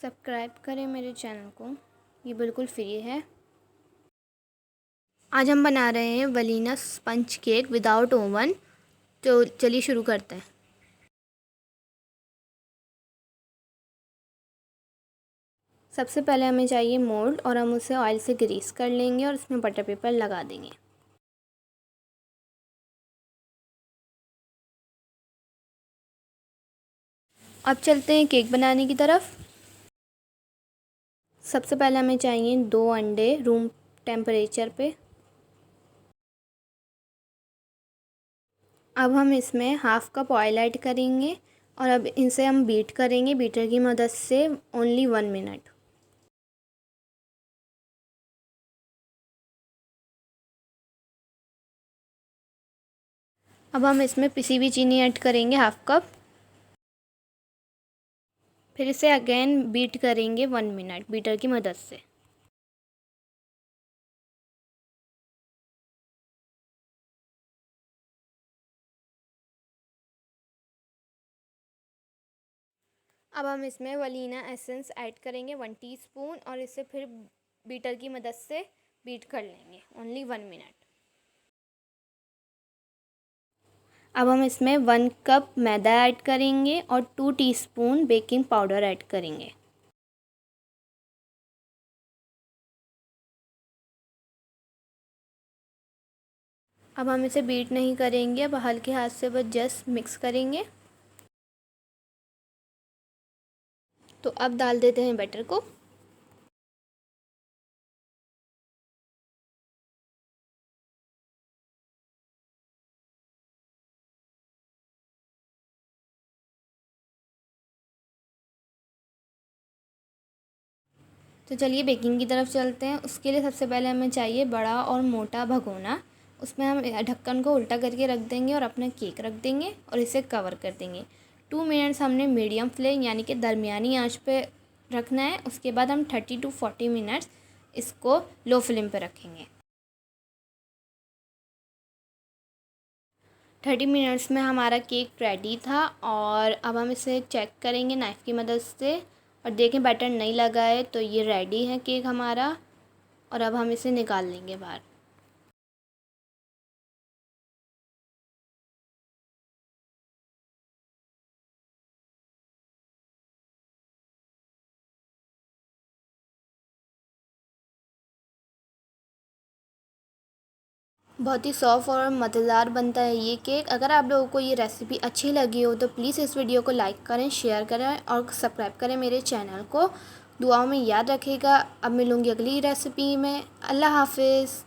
Subscribe करें मेरे channel को, ये बिल्कुल फ्री है। आज हम बना रहे हैं vanilla sponge cake without oven. तो चलिए शुरू करते हैं। सबसे पहले हमें चाहिए मोल्ड और हम उसे ऑयल से ग्रीस कर लेंगे और उसमें बटर पेपर लगा देंगे। अब चलते हैं केक बनाने की तरफ। सबसे पहले हमें चाहिए 2 अंडे रूम टेम्परेचर पे। अब हम इसमें हाफ कप ऑयल ऐड करेंगे और अब इसे हम बीट करेंगे बीटर की मदद से ओनली 1 मिनट। अब हम इसमें पिसी हुई चीनी ऐड करेंगे हाफ कप। फिर इसे अगेन बीट करेंगे 1 मिनट बीटर की मदद से। अब हम इसमें वनीला एसेंस ऐड करेंगे 1 टीस्पून और इसे फिर बीटर की मदद से बीट कर लेंगे ओनली 1 मिनट। अब हम इसमें 1 कप मैदा ऐड करेंगे और 2 टीस्पून बेकिंग पाउडर ऐड करेंगे। अब हम इसे बीट नहीं करेंगे, अब हल्के हाथ से बस जस्ट मिक्स करेंगे। तो अब डाल देते हैं बैटर को। तो चलिए बेकिंग की तरफ चलते हैं। उसके लिए सबसे पहले हमें चाहिए बड़ा और मोटा भगोना। उसमें हम ढक्कन को उल्टा करके रख देंगे और अपना केक रख देंगे और इसे कवर कर देंगे। 2 मिनट्स हमने मीडियम फ्लेम यानी कि दरमियानी आंच पे रखना है। उसके बाद हम 30 to 40 मिनट्स इसको लो फ्लेम पे रखेंगे। 30 मिनट्स में हमारा केक रेडी था और अब हम इसे चेक करेंगे नाइफ़ की मदद से और देखें बैटर नहीं लगा है तो ये रेडी है केक हमारा। और अब हम इसे निकाल लेंगे बाहर। बहुत ही सॉफ्ट और मज़ेदार बनता है ये केक। अगर आप लोगों को ये रेसिपी अच्छी लगी हो तो प्लीज़ इस वीडियो को लाइक करें, शेयर करें और सब्सक्राइब करें मेरे चैनल को। दुआओं में याद रखिएगा। अब मिलूँगी अगली रेसिपी में। अल्लाह हाफिज़।